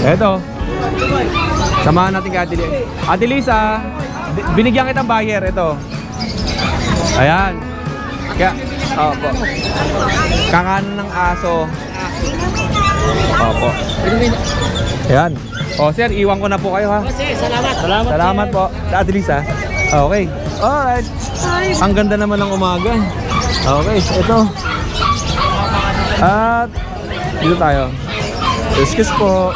Eto. Samahan natin kay Ate Lisa. Ate Lisa, binigyan kitang buyer. Ito. Ayan. Kaya, opo. Kakanan ng aso. Opo. Ayan. O sir, iwan ko na po kayo ha. Sir, salamat. Salamat po. Ate Lisa. Okay. Alright. Ang ganda naman ng umaga. Okay, ito. At dito tayo. Excuse po.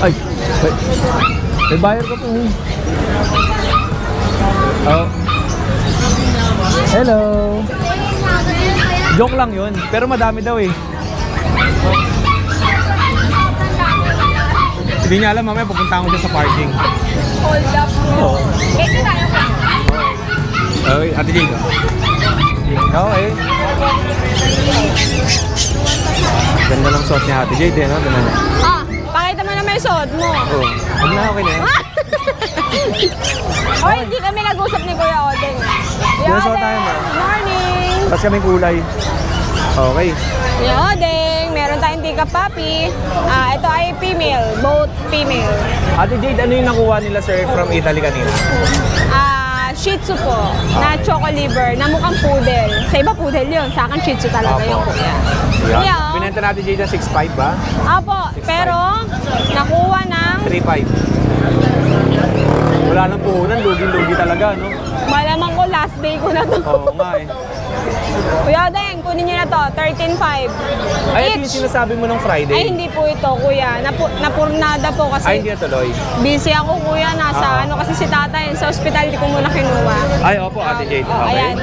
Ay, may buyer ka po. Oh. Hello. Joke lang yun, pero madami daw eh. Hindi niya alam, mamaya pupunta ko siya sa parking. Hold up mo. Ito tayo pa. Okay, Ate Jade. Okay. Ganda ng suot niya Ate Jade, no? Ganda na. Ah, pakita mo na may suot mo. Oo. Huwag na, okay na yan. Oy, hindi kami nag-usap ni Kuya Odeng. Kuya Sino suot tayo, Odeng, ma? morning. Tapos kaming kulay. Okay. Kuya Odeng, meron tayong tika puppy. Ito ay female, both female. Ate Jade, ano yung nakuha nila, sir, from Italy kanina? Shih Tzu po, na choco liver, na mukhang poodle. Sa iba poodle yun, sa akin Shih Tzu talaga yung kuya. Yeah. Yeah. Binenta natin Jade ng 6.5 ba? Apo, pero nakuha ng 3.5. Wala nang puhunan, lugi-lugi talaga, no? malamang ko last day ko na to. Oo nga eh. Kuya Odeng, kunin niyo na to, 13.5. Ay, ito yung sinasabi mo ng Friday. Ay, hindi po ito, kuya. Napurnada po kasi. Ay, hindi natuloy. Busy ako, kuya. Nasa ano kasi si tatay. Sa ospital, di ko muna kinuha. Ay, opo, Ate Jade. Okay. Ayan.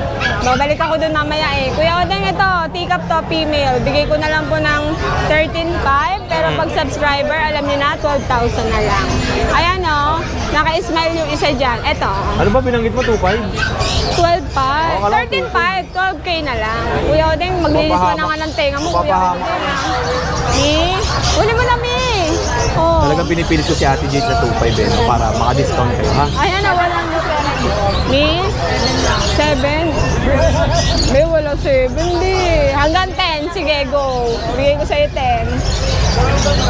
Babalik ako doon mamaya eh. Kuya Odeng, ito, teacup to, female. Bigay ko na lang po ng 13.5. Pero pag subscriber, alam niyo na, 12,000 na lang. Ayan o, naka-smile yung isa dyan. Ito, Ano ba binanggit mo? 2.5? 12.5. akala ko 13.5, 12K na lang. Kuya Odeng, maglinis ka na nga ng tenga mo, Kuya Papahamak. Odeng. Mi, huli mo na, Mi. Oh. Talagang pinipilit ko si Ate Jade na 2.5 eh, no? Para maka-discount kayo, ha? Ayan na, wala na. Mi, 7. May wala 7, di. Hanggang 10, sige, go. Bigay ko sa'yo 10.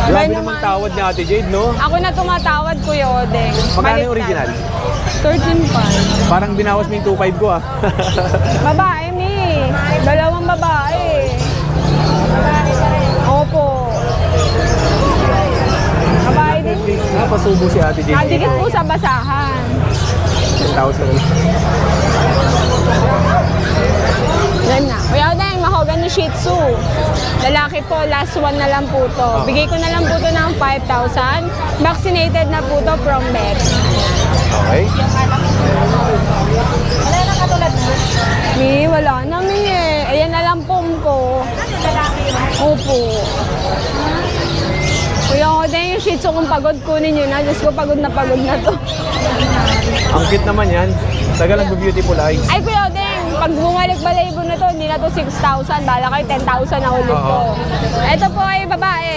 Grabe naman tawad ni Ate Jade, no? Ako na tumatawad, Kuya Odeng. Magkano yung Baliktad. original? 13.5. Parang binawas mo yung 2.5 ko, ah. Babae, Mi. Dalawang babae. Opo. Babae din. Napasubo si Ate Jade. Kadikit po sa basahan. 10,000. Yan na. Kuya Odeng, mahogany Shih Tzu. Lalaki po, last one na lang po to. Bigay ko na lang po to ng 5,000. Vaccinated na po to from vet. Okay. Wala na katulad mo? Mi, wala na, Mi eh. Ayan na lang po ko. Opo. Kuya Odeng, yung Shih Tzu kung pagod, kunin nyo na. Diyos ko, pagod na to. Ang cute naman yan. Tagal nag-beautiful eyes. Ay, Kuya Odeng, pag bumalik balayibo na to, hindi na to 6,000. Bala kayo, 10,000 na ulit ko. Ito po ay babae.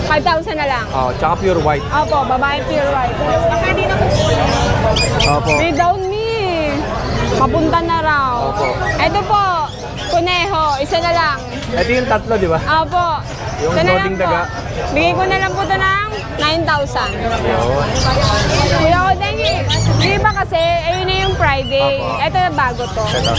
5,000 na lang. Oh, tsaka pure white. Opo, babae pure white. Opo. Lay down me. Papunta na raw. Opo. Ito po, kuneho, isa na lang. Ito yung tatlo, di ba? Opo. Yung Isa na lang loading po. daga. Bigay ko na lang po ito ng 9,000. Yun. Kuya Odeng, di ba kasi, ayun na yung Friday. Opo. Ito na bago to. Ito.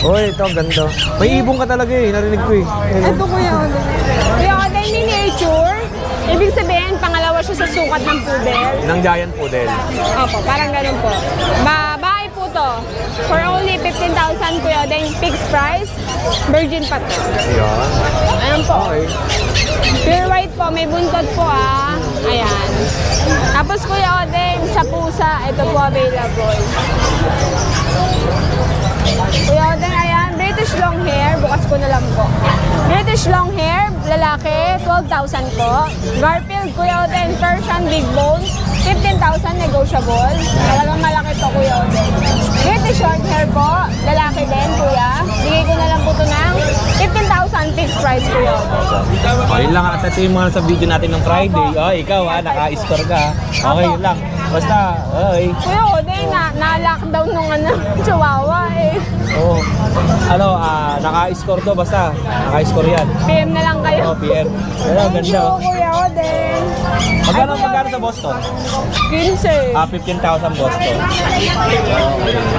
Uy, ito, ang ganda. May ibong ka talaga eh, narinig ko eh. Ito Kuya Odeng. Kuya Odeng, miniature. Ibig sabihin, pangalawa siya sa sukat ng poodle. Ng giant poodle. Opo, parang ganun po. Babae po to. For only 15,000 Kuya Odeng, fixed price. Virgin pa to. Ayan. Ayan po. Okay. Pure white po, may buntot po ah. Ayan. Tapos Kuya Odeng, sa pusa, ito po available. Kuya Odeng, ayan, British long hair, bukas ko na lang po. British long hair, lalaki, 12,000 po. Garfield, Kuya Odeng, Persian big bone, 15,000 negotiable. Talagang malaki to, Kuya Odeng. British short hair po, lalaki din, Kuya. Bigay ko na lang po to ng 15,000 fixed price, Kuya Odeng. Oh, yun lang at ito yung mga sa video natin ng Friday. Oh, ikaw ha, naka-store ka. Okay, yun lang. Basta, ay. Kuya Odeng, na-lockdown nung chihuahua eh. Oo. Naka-score to basta. Naka-score yan. PM na lang kayo. Oh, PM. Pero Thank you, ganda. Kuya Odeng. Magkano sa Boston? 15. 15,000 Boston.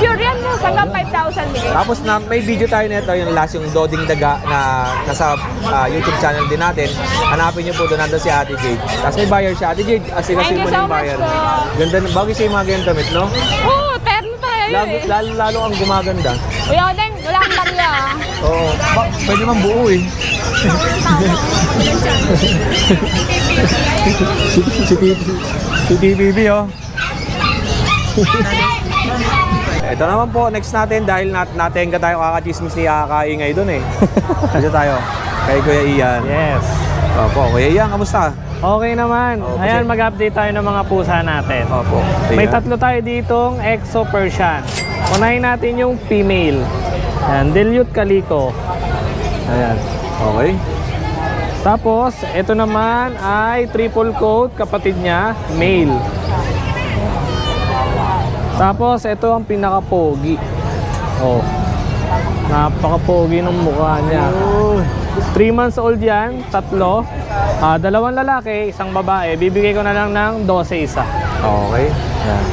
Pure yan mo, hanggang 5,000 bigay. Tapos may video tayo nito, yung last yung Doding Daga na nasa YouTube channel din natin. Hanapin niyo po doon, nandun si Ate Jade. Tapos may buyer siya. Ate Jade, Thank you mo so yung much buyer. po. Ganda, bagay sa yung mga ganyan damit, no? Oo, terno tayo eh. Lalo ang gumaganda. Kuya Odeng, wala akong barya ah. Oo. Pwede man buo eh. si TVB oh. Ito naman po, next natin dahil natenga tayo kakachismis ni Kakaingay doon eh. Dito tayo, kay Kuya Ian. Yes. Opo, Kuya Ian, kamusta? Okay naman. Opo, Ayan, sir. mag-update tayo ng mga pusa natin. Opo. May Ayan. tatlo tayo ditong Exo Persian. Unahin natin yung female. Ayan, Dilute Calico. Ayan. Okay. Tapos, ito naman ay triple coat, kapatid niya, male. Tapos, ito ang pinaka-pogi. Oh. Napaka-pogi ng mukha niya. 3 months old yan, tatlo. Dalawang lalaki, isang babae. Bibigay ko na lang ng 12 isa. Okay.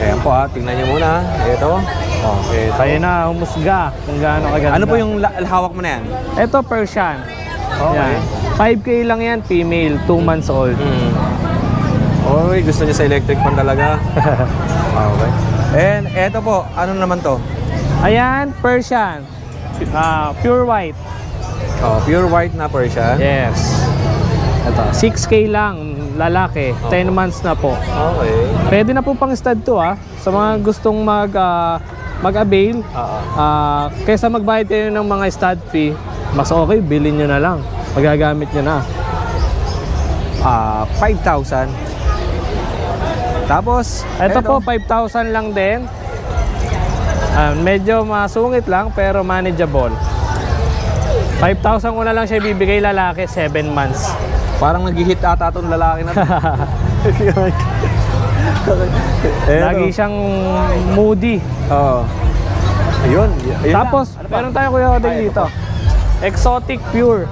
Ayan po tingnan niyo muna. Ito. Okay. Kaya na, humusga kung gaano kaganda. Ano po yung hawak mo na yan? Ito, Persian. Okay. Yan. 5K lang yan, female, 2 months old. Okay, gusto niya sa electric pan talaga. Okay. And eto po, ano naman to? Ayan, Persian. Pure white. Oh, pure white na Persian. Yes. Ito, 6K lang, lalaki, 10 months na po. Okay. Pwede na po pang stud to sa mga gustong mag-avail. Kaysa magbayad kayo ng mga stud fee, mas okay, bilhin nyo na lang. Magagamit nyo na. 5,000. Tapos, Ito po, 5,000 lang din. Medyo masungit lang, pero manageable. 5,000 ko na lang siya bibigay, lalaki, 7 months. parang nag-hit ata itong lalaki na to. Lagi siyang moody. Oo. Ayun. Tapos, meron tayo Kuya Odeng dito. Exotic Pure.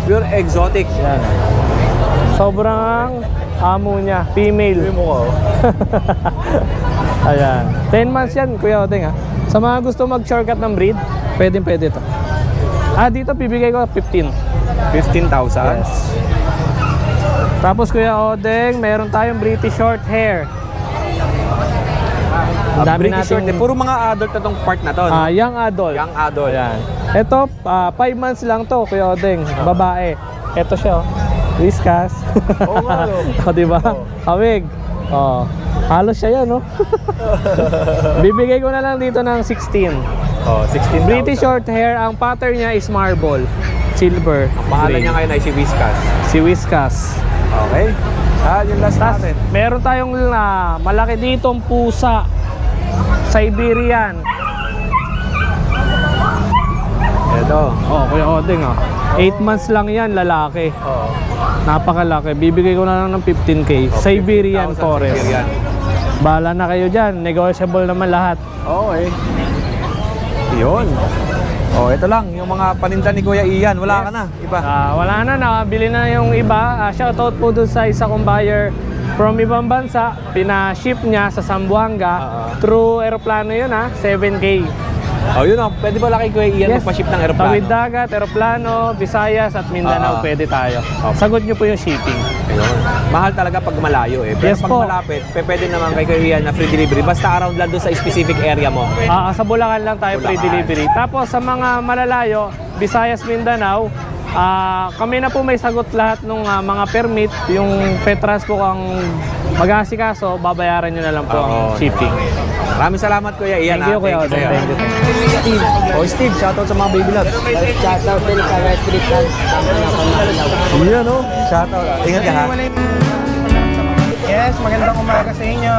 Pure exotic. Yan. Sobrang amo niya. Female. Ayan. 10 months yan, Kuya Odeng ha. Sa mga gusto mag-shortcut ng breed, pwede ito. Dito bibigay ko 15. 15,000? Yes. Tapos Kuya Odeng, meron tayong British short hair. Ang dami British short hair. Puro mga adult na tong part na to, no? Young adult. Young adult. Ayan. Ito, 5 months lang to, Kuya Odeng. Babae. Ito siya, oh. Whiskas. Oo nga, no? O, diba? Hawig. Oh. Halos siya yan, no? Bibigay ko na lang dito ng 16. Oh, 16,000. British short hair, ang pattern niya is marble. Silver. Pangalan gray. niya ngayon ay si Whiskas. Si Whiskas. Okay. Yung last natin. Meron tayong malaki ditong pusa. Siberian. Ito. Oh, Kuya Odeng, 8 months lang yan, lalaki. Oo. Napakalaki. Bibigay ko na lang ng 15K. Siberian 15,000 Forest. Siberian. Bahala na kayo dyan. Negotiable naman lahat. Okay. Yun. Oh, ito lang. Yung mga paninda ni Kuya Ian. Wala ka na. Iba. Wala na. Nakabili na yung iba. Shoutout po dun sa isa kong buyer from ibang bansa. Pina-ship niya sa Zamboanga. Through aeroplano yun 7K. Oh, yun pwede ba kay Kuya Ian magpa-ship ng aeroplano? Tawid dagat, aeroplano, Visayas at Mindanao, pwede tayo. Okay. Sagot nyo po yung shipping. Ayun. Mahal talaga pag malayo eh. Pero Yes pag po. malapit, pwede naman kay Kuya Ian na free delivery. Basta around lang doon sa specific area mo. Sa Bulacan lang tayo free Bulacan. delivery. Tapos sa mga malalayo, Visayas, Mindanao, kami na po may sagot lahat ng mga permit. Yung Petras po ang mag-aasikaso, babayaran nyo na lang po ang shipping. Maraming salamat Kuya Ian. Thank you, Kuya Odeng. Thank you. Steve. Oh, Steve, shoutout sa mga baby loves. Shoutout din sa restaurant ng Iyan Shoutout. Ingat ka ha. Yes, magandang umaga sa inyo.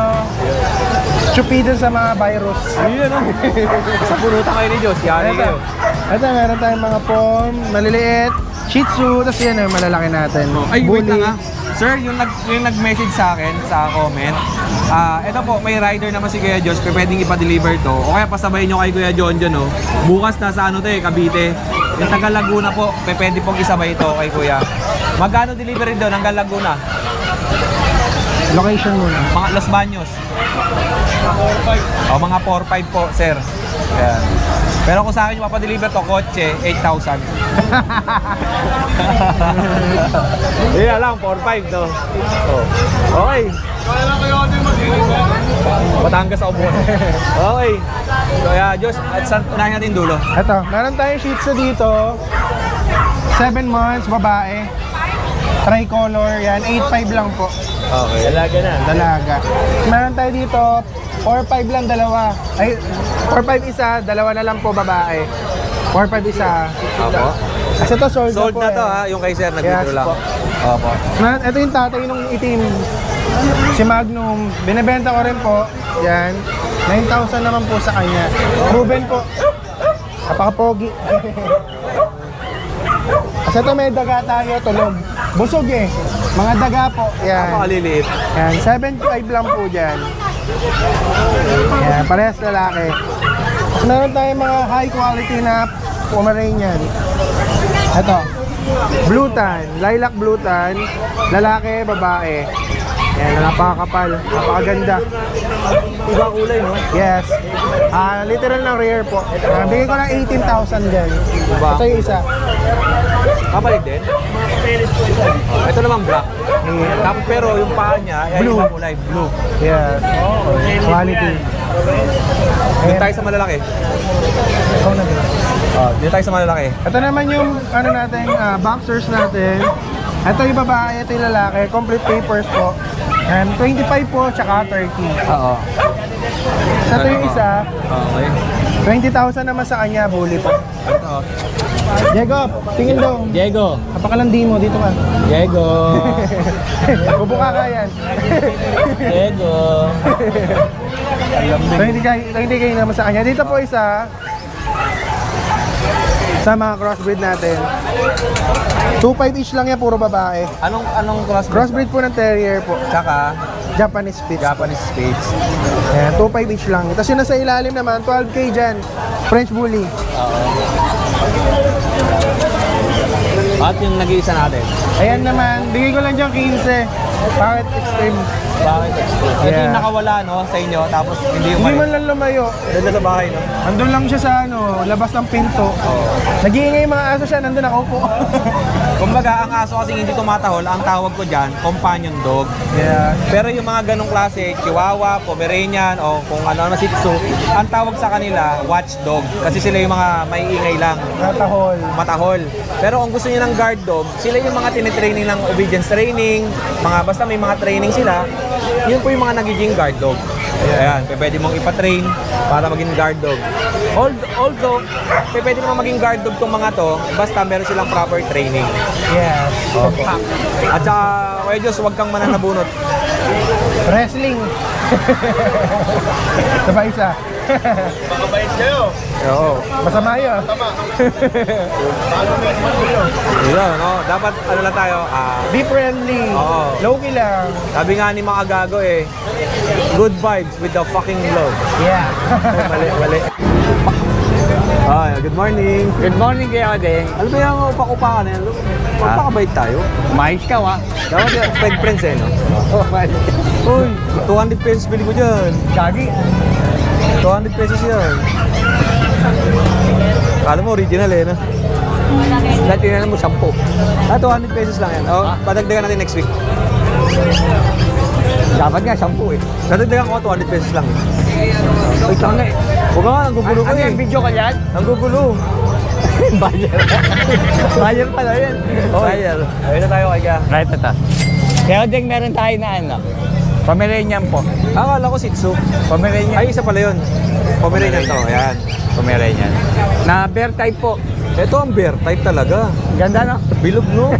Chupido sa mga virus. Iyan Sa punutan kayo ni Diyos. Yari kayo. Ito, meron tayong mga pom, maliliit, Shih Tzu, tapos yan yung malalaki natin. Ay, wait lang ha. Sir, yung nag-message sa akin sa comment, ito po, may rider naman si Kuya Josh, pwedeng ipa-deliver to. O kaya pasabay nyo kay Kuya John dyan, no? Bukas nasa ano to eh, Cavite. Yung taga Laguna po, pwede pong isabay ito kay Kuya. Magkano delivery doon hanggang Laguna? Location muna. Mga Los Baños. O mga 4-5 po, sir. Ayan. Pero kung sa akin yung mapadeliver to, kotse, 8,000. Hindi na lang, 4-5 to. Oh. Okay. Batangas ako bukas. Okay. Kaya, Diyos, at saan unahin natin dulo? Ito, meron tayong Shih Tzu dito. 7 months, babae. Tricolor, yan. 8.5 lang po. Okay. Dalaga na. Dalaga. Meron tayo dito, 4.5 lang dalawa. Ay, 4.5 isa, dalawa na lang po babae. 4.5 isa. Opo. Kasi ito sold, Sold na na po to ha, yung kay sir, nag-withdraw Yes lang. po. Opo. Ito yung tatay nung itim. Si Magnum. Binibenta ko rin po. Yan. 9,000 naman po sa kanya. Proven po. Napaka-pogi. Kasi ito may daga tayo, tulog. Busog eh. Mga daga po. Yan. Napakaliliit. Yan. 7.5 lang po dyan. Yan. Parehas lalaki. Tapos meron tayong mga high quality na Pomeranian. Ito. Blue tan. Lilac blue tan. Lalaki, babae. Yan. Napakakapal. Napakaganda. Iba kulay, no? Yes. Literal na rare po. Bigay ko lang 18,000 din. Diba? Ito yung isa. Kapalit din. Oh, ito naman black. Tapos pero yung paa niya, ay Blue. ibang kulay, blue. Yes. Quality. Doon tayo sa malalaki. Ikaw na din. Doon tayo sa malalaki. Ito naman yung ano natin, boxers natin. Ito yung babae, ito yung lalaki. Complete papers po. And 25 po, tsaka 30. Oo. Ito yung isa. Okay. 20,000 naman sa kanya, bully pa. Ito. Diego, tingin daw. Diego. Napakalandi mo, dito ka. Diego. Bubuka ka yan. Diego. 20K naman sa kanya. Dito po isa. Sa mga crossbreed natin. 2.5 each lang yan, puro babae. Anong crossbreed? Crossbreed po ng terrier po. Tsaka Japanese Spitz. Japanese Spitz. Ayan, 2.5 each lang. Tapos yung nasa ilalim naman, 12K dyan. French Bully. At yung nag-iisa natin. Ayan naman, bigay ko lang dyan 15. Bakit extreme? Bakit extra? Ito Yeah. yung nakawala, no, sa inyo, tapos hindi Hindi man umalis. lang lumayo. Dala sa bahay, no? Andun lang siya sa labas ng pinto. Nag-iingay yung mga aso siya, nandun ako po. Kumbaga, ang aso kasi hindi tumatahol, ang tawag ko dyan, companion dog. Yeah. Pero yung mga ganong klase, Chihuahua, Pomeranian, o kung ano na Shih Tzu, ang tawag sa kanila, watchdog. Kasi sila yung mga maiingay lang, Natahol. matahol. Pero kung gusto niyo ng guard dog, sila yung mga tinitraining ng obedience training, basta may mga training sila, yun po yung mga nagiging guard dog. Ayan, pwede mong ipatrain para maging guard dog. Although, pwede naman maging guard dog tong mga to, basta meron silang proper training. Yes. Opo. At saka, Kuya Diyos, huwag kang mananabunot. Wrestling. Sabay isa. Oo. Masama yun. Yun, no? Dapat, ano lang tayo, Be friendly. Oo. Low-key lang. sabi nga ni mga gago good vibes with the fucking love. Yeah. Mali. Good morning. Good morning kayo din. Ano ba yung upak-upakan na yan? Magpakabait tayo. Mais ka wa? Dapat yung friends no? Uy, 200 pesos bili ko dyan. Gagi. 200 pesos yan. Alam mo, original no? Dati na mo 10. 200 pesos lang yan. Padagdagan natin next week. Dapat nga 10 eh. Dadagdagan ko 200 pesos lang. Wait lang nga eh. Huwag nga, nanggugulo ko Ano yung video ka yan? Nanggugulo. Bayer. Bayer pala yan. Bayer. Ayun na tayo kaya. Right na ta. Kaya din meron tayo na ano. Pomeranian po. Akala ko Shih Tzu. Pomeranian. Ay, isa pala yun. Pomeranian to. Ayan. Pomeranian. Na bear type po. Ito ang bear type talaga. Ganda no? Bilog, no?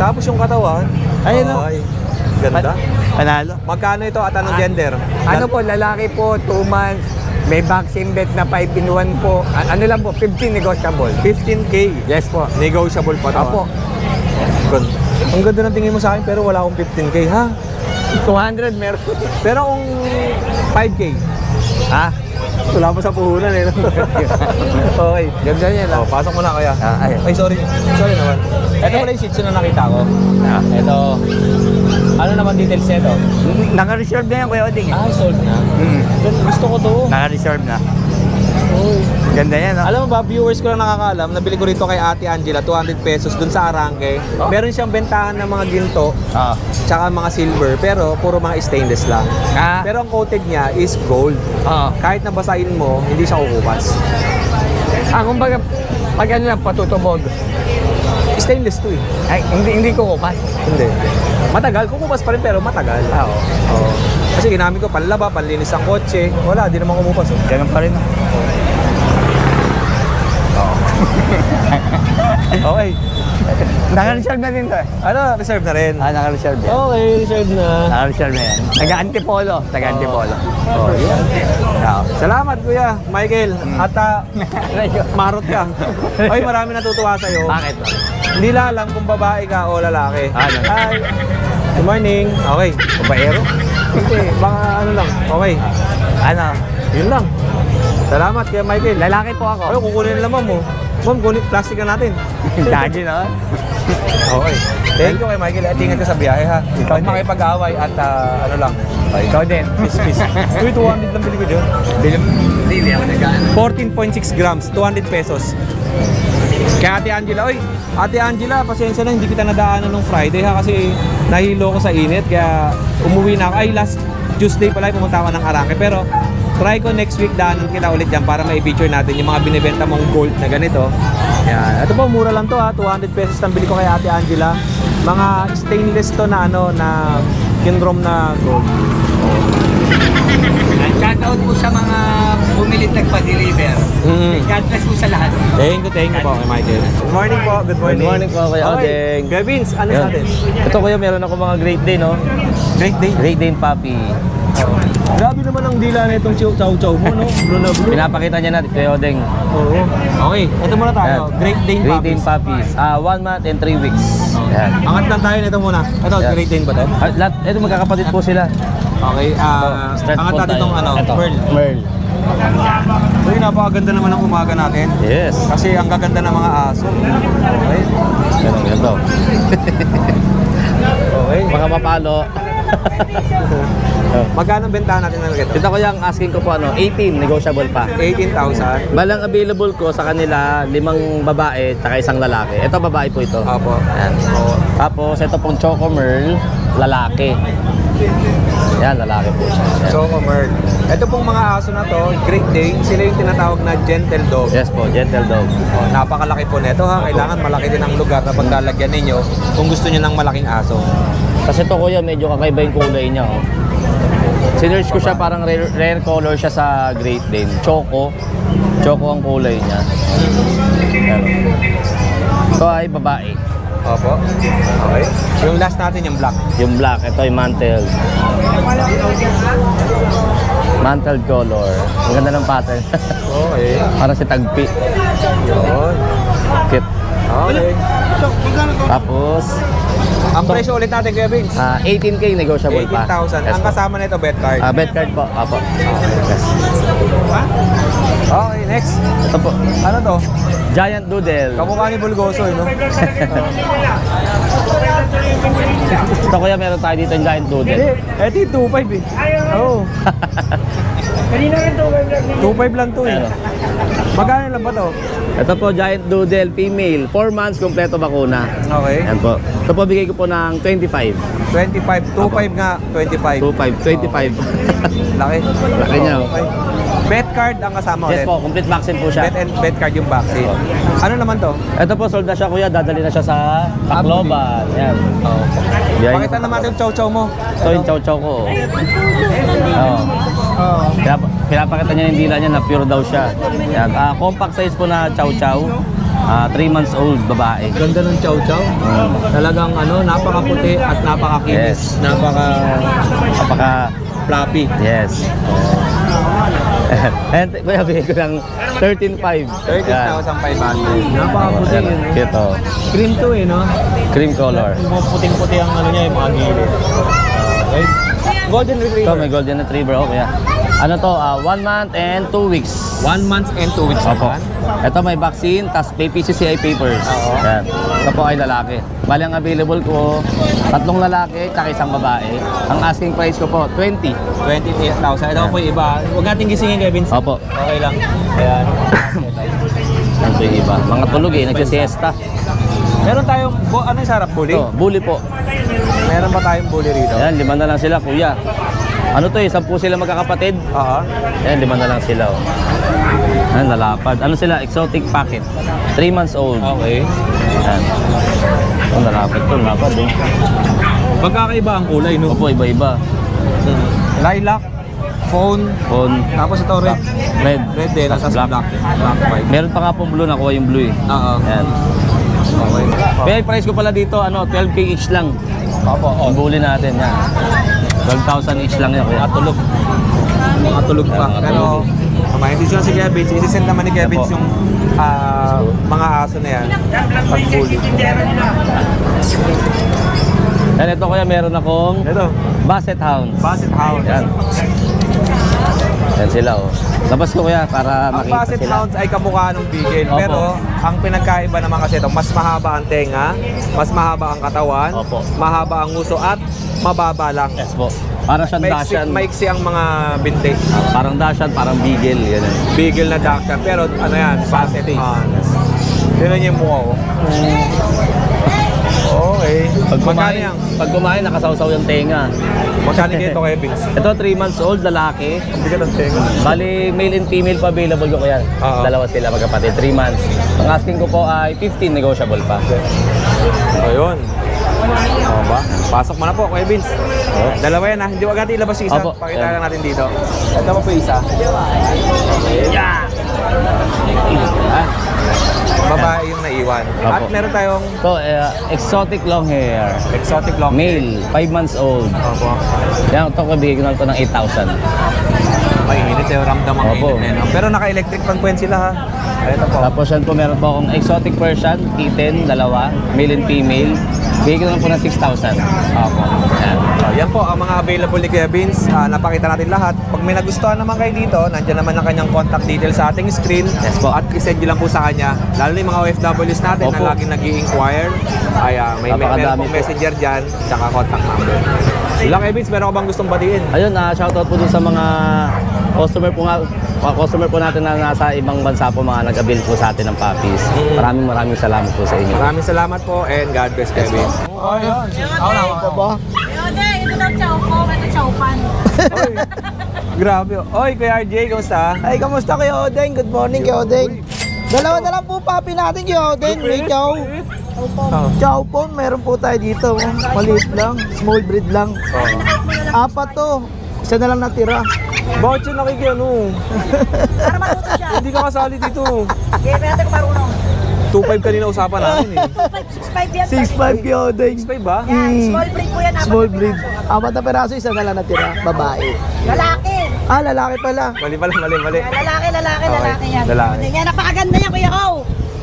Tapos yung katawan. Ayun, no? Ay, ganda. Panalo. Magkano ito at anong gender? Ano po, lalaki po, 2 months. May vaccine bet na 5 in 1 po. Ano lang po, 15 negotiable. 15K. Yes po. Negotiable pa to. Opo. Good. Ang ganda ng tingin mo sa akin pero wala akong 15K, ha? 200 meron. Pero kung 5K, Ha? wala pa sa puhunan eh. Okay. Ganda niya lang. Oh, pasok mo na kaya. Ay. Ay, sorry. Sorry naman. Ito pala yung Shih Tzu na nakita ko. Ito. Ano naman details nito? Naka-reserve na yan, Kuya Oding. Ah, sold na. Mm. Gusto ko to. Naka-reserve na. Oy. Ganda yan, no? Alam mo ba, viewers ko lang nakakaalam, nabili ko rito kay Ate Angela, 200 pesos dun sa Arangke. Meron siyang bentahan ng mga ginto, Ah. tsaka mga silver, pero puro mga stainless lang. Ah. Pero ang coated niya is gold. Oo. Kahit nabasahin mo, hindi siya kukupas. Kumbaga, pag ano lang, patutubog. Stainless to eh. Ay, hindi ko kupas. Hindi. Matagal, kukupas pa rin pero matagal. Oo. Oo. Kasi ginamit ko panlaba, panlinis ng kotse. Wala, di naman kumupas. Oh. Ganun pa rin. Okay. Naka-reserve na din to eh. Ano, reserve na rin. Naka-reserve yan. Okay, reserve na. Naka-reserve na yan. Taga-antipolo. Taga-antipolo. Oh, yan. Oo. Salamat Kuya Michael. At marot ka. Ay, marami natutuwa sa'yo. Bakit? Hindi lang alam kung babae ka o lalaki. Ano? Hi. Good morning. Okay. Babaero? Hindi, baka ano lang. Okay. Ano? Yun lang. Salamat Kuya Michael. Lalaki po ako. Ay, kukunin nila ma'am mo. Ma'am, kunin plastic na natin. Lagi na. Okay. Thank you kay Michael. At ingat ka sa biyahe ha. Huwag makipag-away at ano lang. Ikaw din. Peace, peace. Uy, 200 lang bili ko dyan. Hindi ako nag-ano. 14.6 grams, 200 pesos. Kaya Ate Angela, oy, Ate Angela, pasensya na, hindi kita nadaanan nung Friday ha, kasi nahilo ko sa init, kaya umuwi na ako. Ay, last Tuesday pala, pumunta ako ng Arangke, pero try ko next week daanan kita ulit dyan para ma-feature natin yung mga binibenta mong gold na ganito. Yan. Ito po, mura lang to ha, 200 pesos ang bili ko kay Ate Angela. Mga stainless to na ano, na kinrom na gold. Shoutout po sa mga bumilit nagpa-deliver. God bless po sa lahat. Thank you po kay Michael. Good morning po, good morning. Good morning po, Kuya Odeng. Kuya Vince, ano Yan. sa atin? Ito kuya, meron ako mga Great Dane, no? Great day. Great Dane puppy. Grabe naman ang dila na itong chow-chow mo, no? Blue na blue. Pinapakita niya natin, Kuya Odeng. Oo. Okay, ito muna tayo. Yan. Great Dane Great Dane puppies. puppies. 1 month and 3 weeks. Yan. Angat lang tayo nito muna. Ito, Yan. Great Dane ba to? Lahat, ito magkakapatid po sila. Okay, Start angat po natin tayo. itong ano, Ito, Pearl. Merl. So yun, napakaganda naman ng umaga natin. Yes. Kasi ang gaganda ng mga aso. Okay? Ganun, ganito. Okay. Mga mapalo. Magkano ang bentahan natin ng ganito? Dito ko yung asking ko po 18, negotiable pa. 18,000. Balang available ko sa kanila 5 babae at 1 lalaki. Ito babae po ito. Opo. Yan. Tapos ito pong Choco Merl, lalaki. Yan, lalaki po siya. Yan. So, Merl. Ito pong mga aso na to, Great Dane, sila yung tinatawag na gentle dog. Yes po, gentle dog. Oh, napakalaki po nito ha. Kailangan malaki din ang lugar na paglalagyan ninyo kung gusto niyo ng malaking aso. Kasi ito kuya, medyo kakaiba yung kulay niya. Oh. Sinerge ko siya, parang rare color siya sa Great Dane. Choco. Choco ang kulay niya. Yan. Ito ay babae. Opo. Okay. Yung last natin yung black. Yung black, ito ay mantled. Mantled color. Ang ganda ng pattern. Okay. Parang si Tagpi. Yun. Cute. Okay. Tapos, Ang presyo ulit natin, Kuya Vince. 18K negotiable pa. 18,000. Yes Ang po. kasama nito, bet card. Bet card po. Apo. Yes. Okay, next. Ito po. Ano to? Giant Doodle. Kamukha ni Bulgoso, no? Ito kuya, meron tayo dito yung Giant Hindi, Doodle. eto yung 2.5 eh. Oo. 2.5 lang to eh. Ano? Magkano lang ba to? Ito po, Giant Doodle, female. 4 months, kompleto bakuna. Okay. Yan po. Ito po, bigay ko po ng 25. 25. 2.5 nga, 25. 25. Laki. Laki niya, oh. Okay. Bet card ang kasama Yes ulit. po, complete vaccine po siya. Bet card yung vaccine. Ano naman to? Ito po, sold na siya kuya. Dadali na siya sa Tacloban. Yan. Oh. Biyahe Pakita niyo po. naman yung chow-chow mo. Ito yung chow-chow ko. Oh. Oh. Pinapakita niya yung dila niya na pure daw siya. Yan. Compact size po na chow-chow. 3 months old, babae. Ganda ng chow-chow. Talagang ano, napakaputi at napakakinis. Yes. Napaka Napaka... fluffy. Yes. And kuya, bigay ko ng 13,500. 13,500. Napakaputi yun. Ito, Cream to eh, no? cream color. Yung mga puting-puti ang ano niya, yung mga gilid. Okay. Golden Ito, Retriever. may golden retriever. Oh, kuya. Ano to? 1 month and 2 weeks. 1 month and 2 weeks Opo. naman. Ito may vaccine, tas may PCCI papers. Yan. Ito po ay lalaki. Bali ang available ko, 3 lalaki, tsaka 1 babae. Ang asking price ko po, 20. 28,000. Ito po yung iba. Huwag natin gisingin, Kevin. Opo. Okay lang. Ayan. Yan po yung iba. Mga tulog eh, nagsisiesta. Meron tayong, ano yung sarap, bully? Ito, bully po. Meron ba tayong bully rito? Yan, 5 na lang sila, kuya. Ano to eh, 10 sila magkakapatid. Oo. Yan, 5 na lang sila. Oh. Yan, lalapad. Ano sila? Exotic packet. 3 months old. Okay. Yan. Oh, lalapad to, lapad eh. Magkakaiba ang kulay, no? Opo, iba-iba. Lilac, phone, Phone, tapos ito red. red. Red din, nasa Black. black. Black, white. Meron pa nga pong blue, nakuha yung blue eh. Oo. Yan. Okay. Kaya yung price ko pala dito, 12K each lang. Opo, Ang bully natin, yan. 12,000 each lang yan, kuya. Tulog. Mga tulog pa. Mga Pero, may decision si Kevin. Isisend naman ni Kevin Opo. yung mga aso na yan. Pag-bully. Yan, ito kuya, meron akong Ito, Basset Hounds. Basset Hound. Yan. Yan sila, oh. Labas ko kuya, para Ang makita Basset sila. Hounds ay kamukha ng Beagle. Opo. Pero, ang pinagkaiba naman kasi ito, mas mahaba ang tenga, mas mahaba ang katawan, Opo. mahaba ang nguso at mababa lang. Yes po. Para siyang Dashan. Maiksi ang mga binti. Parang Dashan, parang Beagle. Yan eh. Beagle na Dachshund. Pero ano yan, Basset Hounds. Tignan niyo yung mukha ko. Okay. Pag kumain, nakasawsaw yung tenga. Magkano dito kay Vince? Ito, 3 months old, lalaki. Ang bigat ng tenga. Bali, male and female pa available ko kaya. Oo. Dalawa sila magkapatid, 3 months. Ang asking ko po ay 15, negotiable pa. Ayun. O ba? Pasok mo na po, Kuya Vince. Dalawa yan ha. Hindi wag natin ilabas yung isa. Opo. Pakita Ayan. lang natin dito. Ito pa po isa. Yeah! Babae yung naiwan. At Opo. meron tayong So, exotic long hair. exotic long. Male, 5 months old. Opo. Yan, ito ko bigay ko na ito ng 8,000. Mainit eh. Ramdam ang Opo. init eh. No? Pero naka-electric fan po yan sila ha. Ito po. Tapos yan po, meron po akong exotic Persian, kitten, dalawa, male and female. Bigay ko na po ng 6,000. Opo. Yan. Yan po ang mga available ni Kuya Vince. Napakita natin lahat. Pag may nagustuhan naman kayo dito, nandiyan naman ang kanyang contact details sa ating screen. Yes po. At isend nyo lang po sa kanya. Lalo na yung mga OFWs natin Opo. na laging nag-i-inquire. Ay, meron Napakadami pong po. messenger dyan, tsaka contact number. Yun lang, Kuya Vince, meron ka bang gustong batiin? Ayun, shoutout po dun sa mga customer po natin na nasa ibang bansa po, mga nag-avail po sa atin ng puppies. Maraming salamat po sa inyo. Maraming salamat po and God bless, Kuya Vince. Oh, yun. Ako na, ako ba? Ito daw chow po, ito chow pan. Oy, grabe. Oy, Kuya RJ, kamusta? Ay, kamusta kayo, Odeng? Good morning kayo, Odeng. Dalawa na lang po papi natin kayo, Odeng. May chow. Chow po, meron po tayo dito. Maliit lang, small breed lang. Apat to. Isa na lang natira. Bakit siya nakikiano? Para matuto siya. Hindi ka kasali dito. Okay, pero natin kung marunong. 2.5 kanina usapan namin eh. 5, 6, 5 yan. 6'5 kayo, Odeng. 6.5 ba? Yan, small breed po yan. apat Small na breed. piraso. Apat na peraso, isa na lang natira. Babae. Lalaki. Ah, lalaki pala. Mali. Lalaki yan. Lalaki. Yan, napakaganda yan, Kuya Kow.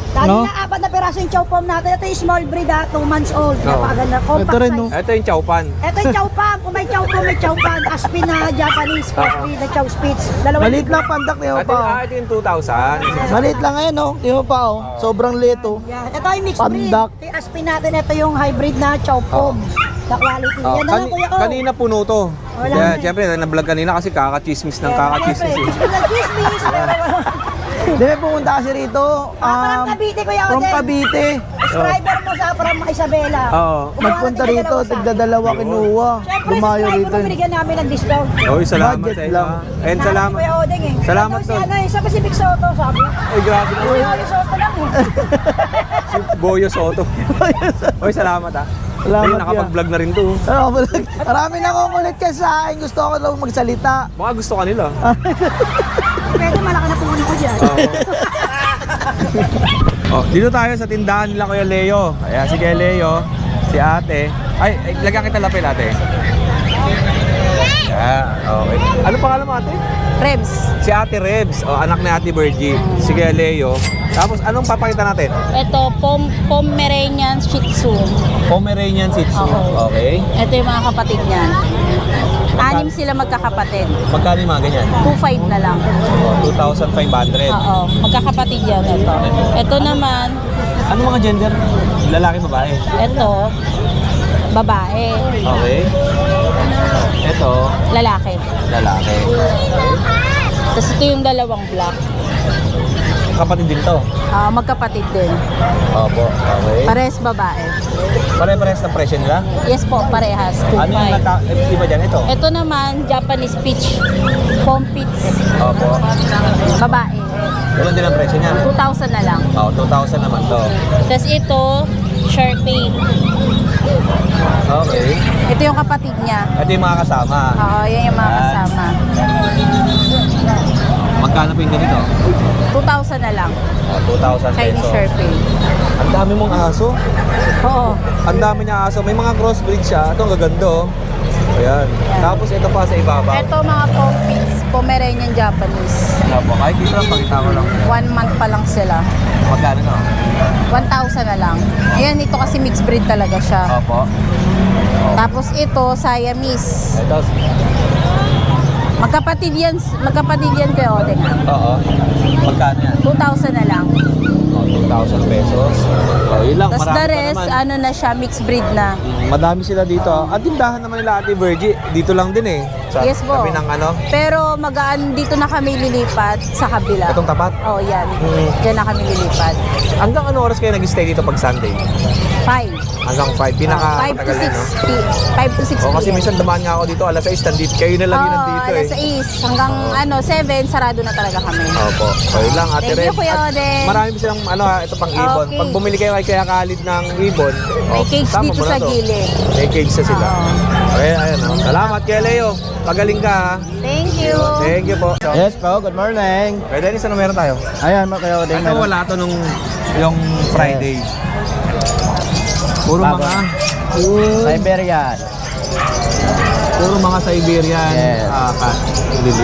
Dali No? na, 4 na piraso yung chow pom natin. Ito yung small breed 2 months old. Napakaganda. Compact Ito rin, size. no? Ito yung chowpan. Ito yung chow pom. Kung may chow pom, may chow pan. Aspin na Japanese. Crossbreed na chow spitz. Maliit lang pandak niyo Ito, pa. ito yung 2,000. Maliit lang ngayon, no? Tingnan mo pa, oh. Sobrang liit, oh. Yan. Ito yung mixed breed. Pandak. Ito yung aspin natin. Ito yung hybrid na chow pom. Na quality. Oh, Yan na lang, Kuya Kow. kanina puno to. Wala Kaya, na. siyempre, na-vlog kanina kasi kakachismis ng kakachismis eh. Chismis na chismis. Hindi, may pumunta kasi rito. From Cavite, Kuya From Odeng. Cavite. Subscriber mo sa from Isabela. Oo. Magpunta rito, tigdadalawa kinuha. Siyempre, Dumayo subscriber rito. mo, binigyan namin ng discount. Oy, salamat Budget sa iyo. lang. ah. And salamat. Kuya Odeng eh. Salamat, Si Tol. ano eh, sa Pacific Soto, sabi. Ay, grabe na. Kuya Odeng Soto lang eh. Si Boyo Soto. Oy, salamat ah. Salamat, Ay, nakapag-vlog na rin to. Marami na kukulit ka sa akin. Gusto ko lang magsalita. Baka gusto ka nila. Pwede malaki na pumunta ko dyan. Oh, dito tayo sa tindahan nila Kuya Leo. Ayan, si Kuya Leo, si ate. Ay, lagyan kita lapel ate. Yeah, okay. Ano pangalan mo ate? Rebs. Si Ate Rebs, o anak ni Ate Virgie. Si Kuya Leo. Tapos anong papakita natin? Ito, Pomeranian Shih Tzu. Pomeranian Shih Tzu. Oo. Okay. Ito yung mga kapatid niyan. 6 sila magkakapatid. Magkano yung mga ganyan? 2.5 na lang. 2,500. Oo, magkakapatid yan ito. Ito naman, Ano mga gender? Lalaki, babae? ito, babae, Okay. Ito, lalaki. lalaki. Tapos ito yung dalawang black. Kapatid din to. Magkapatid din. Opo. Okay. Pares babae. Pare-pares na presyo nila? Yes po, parehas. Ano yung 2.5. iba dyan? Ito? Ito naman, Japanese Peach. Pompits. Opo. Babae. Ganun din ang presyo niya? 2,000 na lang. 2,000 naman to. Tapos ito, Sharpei. Okay. Ito yung kapatid niya. Ito yung mga kasama. Oo, yan yung mga Yan. kasama. Magkano po yung ganito? 2,000 na lang. 2,000 Chinese peso. Sharpei. Ang dami mong aso. Oo. Ang dami niya aso. May mga crossbreed siya. Ito ang gaganda oh. Ayan. Tapos ito pa sa ibabaw. Ito mga Pompits, Pomeranian Japanese. Opo. Kahit dito lang, pakita ko lang. 1 month pa lang sila. Magkano no? 1,000 na lang. Ayan, ito kasi mixed breed talaga siya. Opo. Tapos ito, Siamese. Ito. Magkapatid yan kay Odeng. Oo. Magkano yan? 2,000 na lang. 2,000 pesos. Yun lang. Tapos Marami the pa rest, naman. ano na siya, mixed breed na. Madami sila dito. At tindahan naman nila Ate Virgie. Dito lang din eh. Sa Yes po. tabi ng ano. Pero magaan dito na kami lilipat sa kabila. Itong tapat. Oh, yan. Mm. Diyan na kami lilipat. Hanggang ano oras kayo nag-stay dito pag Sunday? 5. Hanggang 5. Pinaka 5 to matagal 6 din, no? 5 to 6 O kasi p.m. minsan dumaan nga ako dito, alas 6, nandito. Kayo na lang yun nandito eh. alas 6 hanggang 7, sarado na talaga kami. Opo. So yun lang, Ate Thank you, Red. Kuya At Oden. marami pa silang ito pang ibon. Okay. Pag bumili kayo kay Kuya Khalid ng ibon, May cage tama dito mo na sa to. gilid. May cage sa sila. Oo. Okay, ayan. Salamat Kuya Leo. Pagaling ka ha. Thank you. Thank you po. Yes po, good morning. Kuya Dennis, ano meron tayo? Ayan, kayo din. Ito wala to nung yung Friday. Puro Bago. mga Siberian. puro mga Siberian Yes. lili.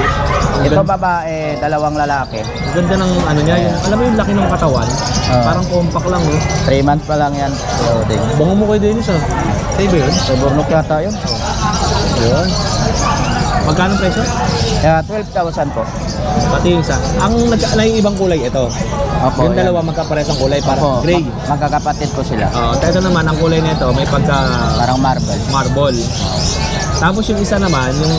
Ang Ito ganda, babae, dalawang lalaki. ganda ng ano niya, yung, alam mo yung laki ng katawan, parang compact lang oh. 3 months pa lang yan. Loading. Bango mo kay Dennis ah. Sa'yo ba yun? Sa Burnok yata yun. Yun. Magkano presyo? Kaya 12,000 po. Pati yung isa. Ang ibang kulay ito. Opo, Yung yan. dalawa magkapares ang kulay, Opo, parang gray. magkakapatid po sila. Ito naman, ang kulay nito may pagka Parang marble. marble. Tapos yung isa naman, yung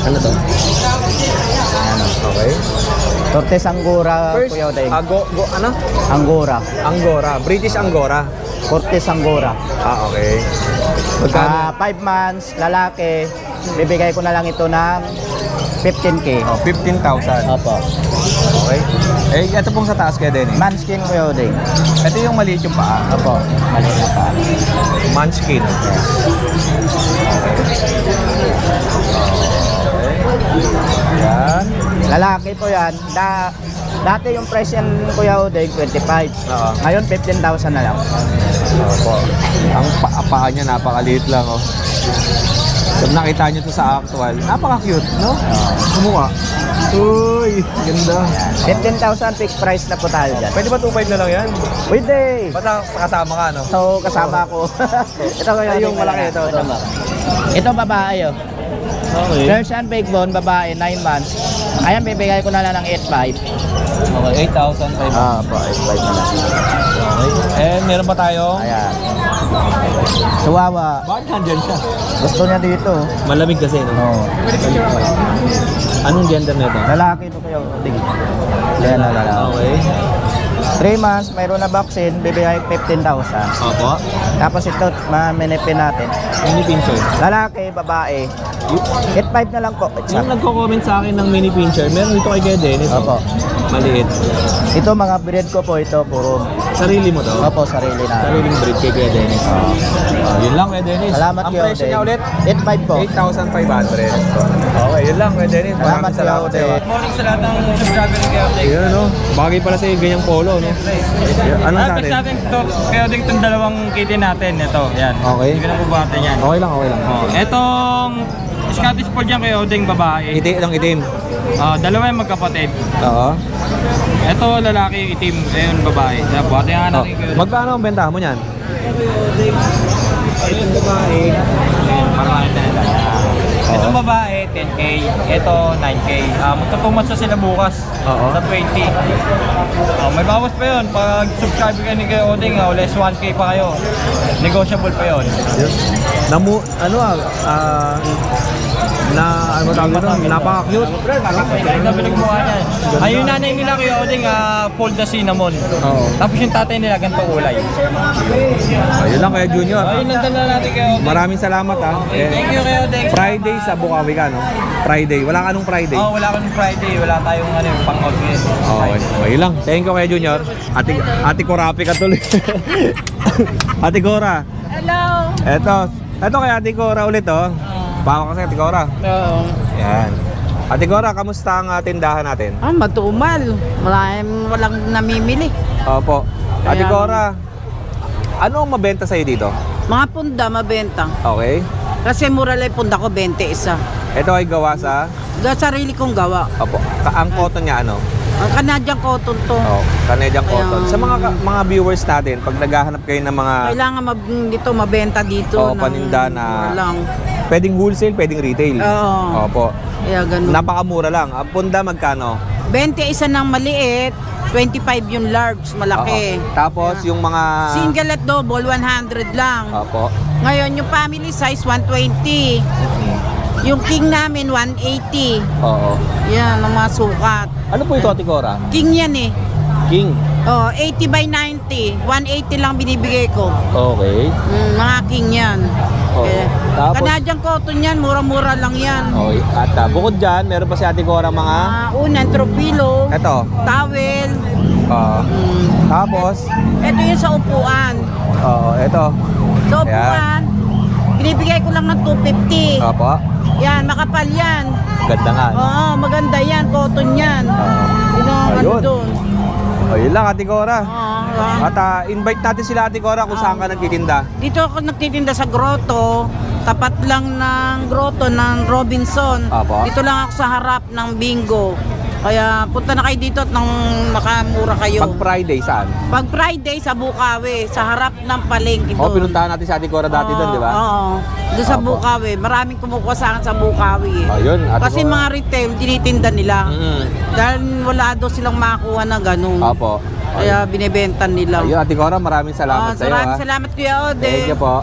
ano to? Okay. Tortes Angora, First, Kuya Odeng. ano? Angora. Angora. British Angora. Cortes Angora. Okay. Magkano? 5 months, lalaki. Bibigay ko na lang ito ng 15K. 15,000. Opo. Okay. Eh, ito pong sa taas kaya din eh. Manskin, Kuya Odeng. Ito yung maliit yung paa. Opo. Mali na pa. Munchkin. Yan. Lalaki po yan. Dati yung price yan, Kuya Odeng, 25. Oo. Ngayon, 15,000 na lang. Opo. Ang paa niya napakaliit lang oh. Pag nakita niyo to sa actual, napaka-cute, no? Kumuha. Uy, ganda. 15,000 fixed price na po tayo dyan. Pwede ba 2.5 na lang yan? Pwede! Basta kasama ka, no? So, kasama ko. Ito Kuya Ay, Odeng, yung malaki, ito. Ito babae, oh. Okay. Persian Big Bone, babae, 9 months. Ayan, bibigay ko na lang ng 8,500. Okay, 8,500. Po, 8,500 na lang. Okay. And meron pa tayo? Ayan. Chihuahua. Bakit nandyan siya? Gusto niya dito. Malamig kasi, no? Oo. Anong gender nito? Lalaki ito kayo. Dig. Ayan na lalaki. Okay. 3 months, mayroon na vaccine, bibigay 15,000. Opo. Tapos ito, maminipin natin. Mini pincher. Lalaki, babae. 8,500 na lang po. Yung nagko-comment sa akin ng mini pincher, meron dito kay Kuya Dennis. oh. Opo. Maliit. Ito mga breed ko po ito, puro. Sarili mo to? Opo, sarili na. Sariling breed kay Kuya Dennis. Yun lang Kuya Dennis. Salamat Ang Kuya presyo Odeng. niya ulit? 8,500 po. 8,500. Okay, yun lang Kuya Dennis. Salamat Maraming Kuya Odeng. sa'yo. Morning sa lahat ng subscriber ni Kuya Odeng. Yun, no? Bagay pala sa'yo ganyang polo, no? Anong sa atin? natin to, kaya din itong dalawang kitty natin. Ito, yan. Okay. Hindi ko na po natin yan. Okay lang, okay lang. Oh, etong Scottish Fold yan Kuya Odeng, babae. Itim, itim. Dalawa yung magkapatid. Oo. Ito lalaki yung itim, ayun babae. Kaya buhati nga Oh. natin Kuya Odeng. Magkano ang bentahan mo niyan? Itong babae, ayun, marami talaga. Itong babae, 10K. Ito, 9K. Magtutumas na sila bukas Oo. sa 20. May bawas pa yun. Pag subscribe ka ni Kuya Odeng, less 1K pa kayo. Negotiable pa yun. Napaka-cute. Yung pinagmukha niya. Yung nanay nila Kuya Odeng, fold na cinnamon. Oo. Tapos yung tatay nila, ganito kulay. Ayun lang Kuya Junior. Ayun, nandun na natin Kuya Odeng. Maraming salamat ha. Thank you Kuya Odeng. Friday sa Bukawi ka, no? Friday. Wala ka nung Friday. Wala kang Friday. Wala tayong pang-outlet. Okay. Ayun lang. Thank you Kuya Junior. Ate Korapi ka tuloy. Ate Cora. Hello. Eto kay Ate Cora ulit, oh. Bawa kasi Ate Cora. Oo. Yan. Ate Cora, kamusta ang tindahan natin? Matumal. Walang namimili. Opo. Ate Kaya- Cora, ano ang mabenta sa'yo dito? Mga punda mabenta. Okay. Kasi mura lang yung punda ko, 20 isa. Ito ay gawa sa... Sarili kong gawa. Opo. Ang cotton niya ano? Ang Canadian cotton to. Oh, Canadian cotton. Ayan. Sa mga viewers natin, pag naghahanap kayo ng mga Kailangan dito mabenta dito. Oo, paninda na- mura lang. pwedeng wholesale, pwedeng retail. Oo. Opo. Kaya ganun. Napakamura lang. Ang punda magkano? 20 isa ng maliit, 25 yung large, malaki. Oo. Tapos yung mga... Single at double, 100 lang. Opo. Ngayon, yung family size, 120. Yung king namin, 180. Oo. Yan, ang mga sukat. Ano po ito, Ate Cora? King yan eh. King. Oh, 80 by 90. 180 lang binibigay ko. Okay. Mga king yan. Oo. Tapos- Canadian cotton yan, mura-mura lang yan. Okay. At bukod dyan, meron pa si Ate Cora mga... Unan, tropilo, Eto. towel. Tapos... Ito yung sa upuan. Oo, eto. Sa upuan, binibigay ko lang ng 250. Opo. Yan, makapal yan. Ganda nga. Oo, maganda yan, cotton yan. Yun ang ano Ayun. doon. Ayun lang, Ate Cora. Oo. At invite natin sila, Ate Cora, kung saan ka nagtitinda. Dito ako nagtitinda sa grotto, tapat lang ng grotto ng Robinson. Apo. Dito lang ako sa harap ng Bingo. Kaya punta na kayo dito at nang makamura kayo. Pag Friday, saan? Pag Friday sa Bukawi, sa harap ng palengke Oo, doon. pinuntahan natin si Ate Cora dati doon, di ba? Oo. Doon sa Apo. Bukawi. Maraming kumukuha sa akin sa Bukawi. Ayun, Ate Kasi Cora. mga retail, tinitinda nila. Mm. Dahil wala daw silang makuha na ganun. Opo. Kaya binibenta nila. Ayun, Ate Cora, maraming salamat sa iyo. Maraming salamat Kuya Ode. Thank you po.